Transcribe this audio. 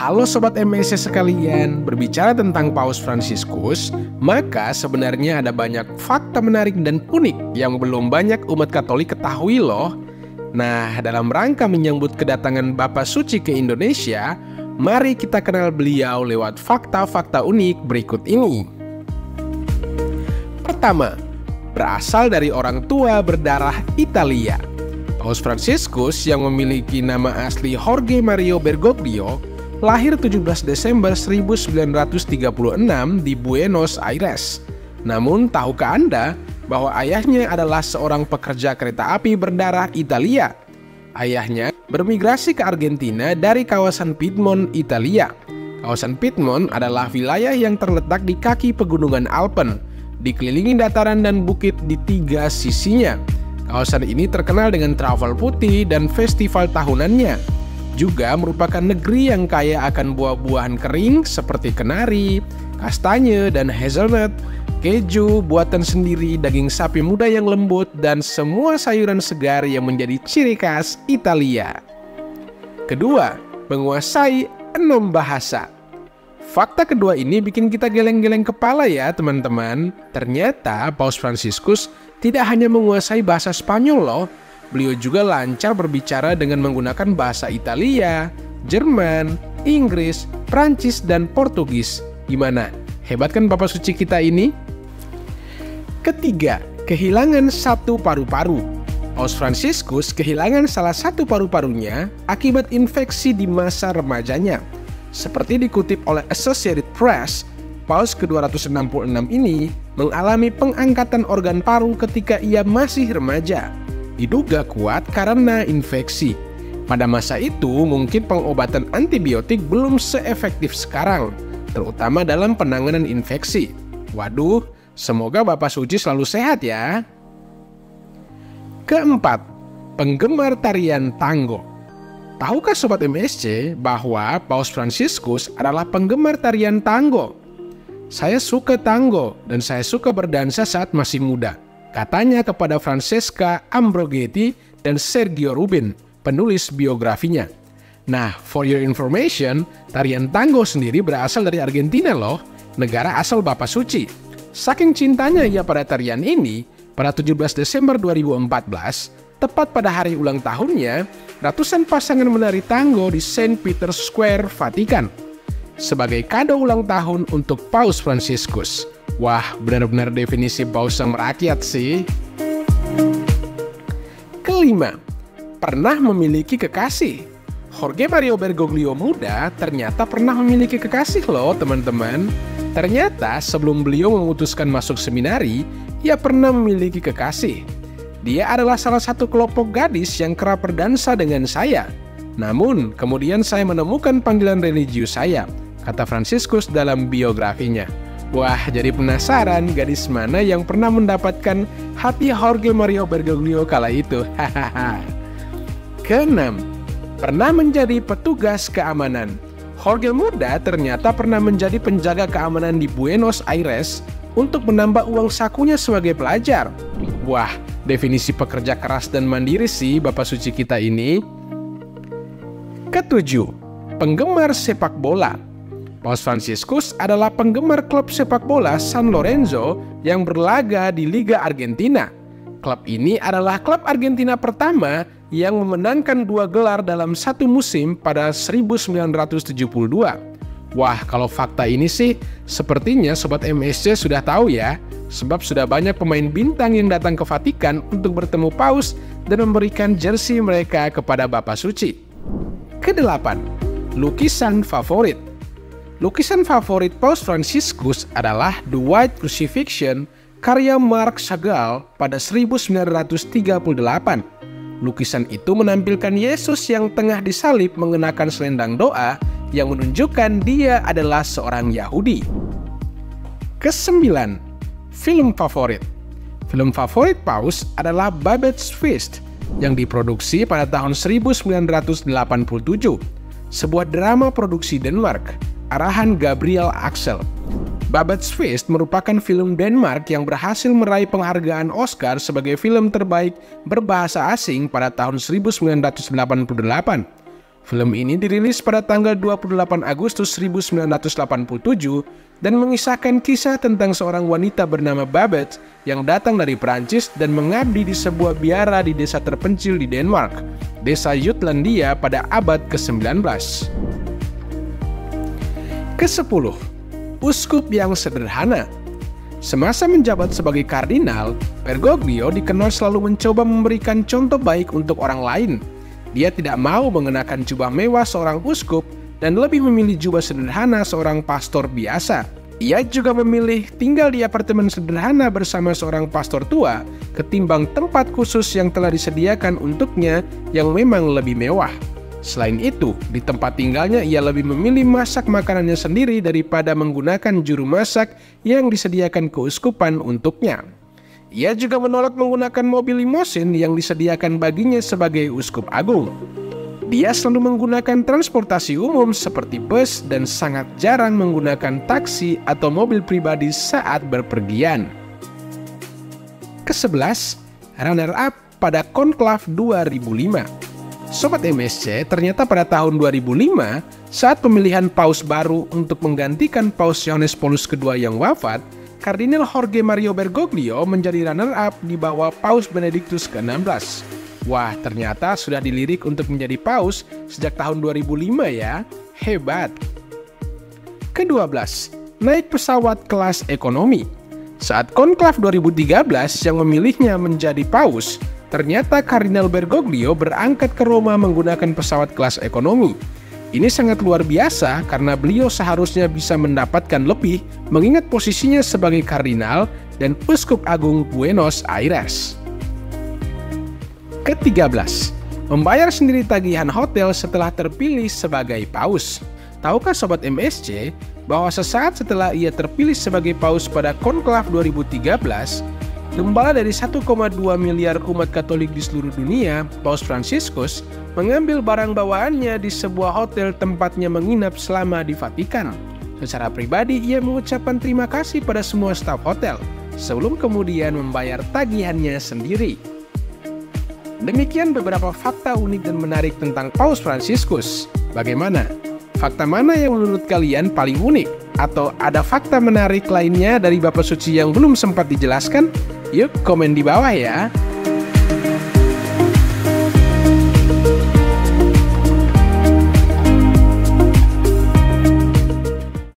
Halo Sobat MSC sekalian, berbicara tentang Paus Fransiskus, maka sebenarnya ada banyak fakta menarik dan unik yang belum banyak umat Katolik ketahui loh. Nah, dalam rangka menyambut kedatangan Bapa Suci ke Indonesia, mari kita kenal beliau lewat fakta-fakta unik berikut ini. Pertama, berasal dari orang tua berdarah Italia. Paus Fransiskus yang memiliki nama asli Jorge Mario Bergoglio lahir 17 Desember 1936 di Buenos Aires. Namun, tahukah Anda bahwa ayahnya adalah seorang pekerja kereta api berdarah Italia? Ayahnya bermigrasi ke Argentina dari kawasan Piedmont, Italia. Kawasan Piedmont adalah wilayah yang terletak di kaki pegunungan Alpen, dikelilingi dataran dan bukit di tiga sisinya. Kawasan ini terkenal dengan travel putih dan festival tahunannya. Juga merupakan negeri yang kaya akan buah-buahan kering seperti kenari, kastanye, dan hazelnut, keju buatan sendiri, daging sapi muda yang lembut, dan semua sayuran segar yang menjadi ciri khas Italia. Kedua, menguasai 6 bahasa. Fakta kedua ini bikin kita geleng-geleng kepala ya teman-teman. Ternyata Paus Fransiskus tidak hanya menguasai bahasa Spanyol loh. Beliau juga lancar berbicara dengan menggunakan bahasa Italia, Jerman, Inggris, Prancis, dan Portugis. Gimana? Hebat kan Bapak Suci kita ini? Ketiga, kehilangan satu paru-paru. Paus Fransiskus kehilangan salah satu paru-parunya akibat infeksi di masa remajanya. Seperti dikutip oleh Associated Press, Paus ke-266 ini mengalami pengangkatan organ paru ketika ia masih remaja. Diduga kuat karena infeksi. Pada masa itu mungkin pengobatan antibiotik belum seefektif sekarang, terutama dalam penanganan infeksi. Waduh, semoga Bapak Suci selalu sehat ya. Keempat, penggemar tarian tango. Tahukah Sobat MSC bahwa Paus Fransiskus adalah penggemar tarian tango? Saya suka tango dan saya suka berdansa saat masih muda, katanya kepada Francesca Ambrogetti dan Sergio Rubin, penulis biografinya. Nah, for your information, tarian tango sendiri berasal dari Argentina loh, negara asal Bapak Suci. Saking cintanya ia pada tarian ini, pada 17 Desember 2014, tepat pada hari ulang tahunnya, ratusan pasangan menari tango di St. Peter's Square, Vatikan, sebagai kado ulang tahun untuk Paus Fransiskus. Wah, benar-benar definisi paus yang merakyat sih. Kelima, pernah memiliki kekasih. Jorge Mario Bergoglio muda ternyata pernah memiliki kekasih loh teman-teman. Ternyata sebelum beliau memutuskan masuk seminari, ia pernah memiliki kekasih. Dia adalah salah satu kelompok gadis yang kerap berdansa dengan saya. Namun, kemudian saya menemukan panggilan religius saya, kata Fransiskus dalam biografinya. Wah, jadi penasaran gadis mana yang pernah mendapatkan hati Jorge Mario Bergoglio kala itu. Hahaha. Keenam, pernah menjadi petugas keamanan. Jorge muda ternyata pernah menjadi penjaga keamanan di Buenos Aires untuk menambah uang sakunya sebagai pelajar. Wah, definisi pekerja keras dan mandiri sih Bapak Suci kita ini. Ketujuh, penggemar sepak bola. Paus Fransiskus adalah penggemar klub sepak bola San Lorenzo yang berlaga di Liga Argentina. Klub ini adalah klub Argentina pertama yang memenangkan 2 gelar dalam satu musim pada 1972. Wah, kalau fakta ini sih sepertinya Sobat MSC sudah tahu ya, sebab sudah banyak pemain bintang yang datang ke Vatikan untuk bertemu Paus dan memberikan jersey mereka kepada Bapak Suci. Kedelapan, lukisan favorit. Lukisan favorit Paus Fransiskus adalah The White Crucifixion karya Marc Chagall pada 1938. Lukisan itu menampilkan Yesus yang tengah disalib mengenakan selendang doa yang menunjukkan dia adalah seorang Yahudi. Kesembilan, film favorit. Film favorit Paus adalah Babette's Feast yang diproduksi pada tahun 1987. Sebuah drama produksi Denmark, arahan Gabriel Axel. Babette's Feast merupakan film Denmark yang berhasil meraih penghargaan Oscar sebagai film terbaik berbahasa asing pada tahun 1988. Film ini dirilis pada tanggal 28 Agustus 1987 dan mengisahkan kisah tentang seorang wanita bernama Babette yang datang dari Perancis dan mengabdi di sebuah biara di desa terpencil di Denmark, desa Jutlandia pada abad ke-19. Ke-10. Uskup yang sederhana. Semasa menjabat sebagai kardinal, Bergoglio dikenal selalu mencoba memberikan contoh baik untuk orang lain. Dia tidak mau mengenakan jubah mewah seorang uskup dan lebih memilih jubah sederhana seorang pastor biasa. Ia juga memilih tinggal di apartemen sederhana bersama seorang pastor tua ketimbang tempat khusus yang telah disediakan untuknya yang memang lebih mewah. Selain itu, di tempat tinggalnya ia lebih memilih masak makanannya sendiri daripada menggunakan juru masak yang disediakan keuskupan untuknya. Ia juga menolak menggunakan mobil limosin yang disediakan baginya sebagai uskup agung. Dia selalu menggunakan transportasi umum seperti bus dan sangat jarang menggunakan taksi atau mobil pribadi saat berpergian. Ke-11, runner-up pada Konklav 2005. Sobat MSC, ternyata pada tahun 2005, saat pemilihan paus baru untuk menggantikan Paus Yohanes Paulus II yang wafat, Kardinal Jorge Mario Bergoglio menjadi runner-up di bawah Paus Benediktus ke-16. Wah, ternyata sudah dilirik untuk menjadi paus sejak tahun 2005 ya. Hebat. Ke-12, naik pesawat kelas ekonomi. Saat Konklav 2013 yang memilihnya menjadi paus, ternyata Kardinal Bergoglio berangkat ke Roma menggunakan pesawat kelas ekonomi. Ini sangat luar biasa karena beliau seharusnya bisa mendapatkan lebih mengingat posisinya sebagai kardinal dan uskup agung Buenos Aires. Ke-13, membayar sendiri tagihan hotel setelah terpilih sebagai paus. Tahukah Sobat MSC bahwa sesaat setelah ia terpilih sebagai paus pada Konklav 2013, gembala dari 1,2 miliar umat Katolik di seluruh dunia, Paus Fransiskus, mengambil barang bawaannya di sebuah hotel tempatnya menginap selama di Vatikan. Secara pribadi, ia mengucapkan terima kasih pada semua staf hotel, sebelum kemudian membayar tagihannya sendiri. Demikian beberapa fakta unik dan menarik tentang Paus Fransiskus. Bagaimana? Fakta mana yang menurut kalian paling unik? Atau ada fakta menarik lainnya dari Bapak Suci yang belum sempat dijelaskan? Yuk komen di bawah ya.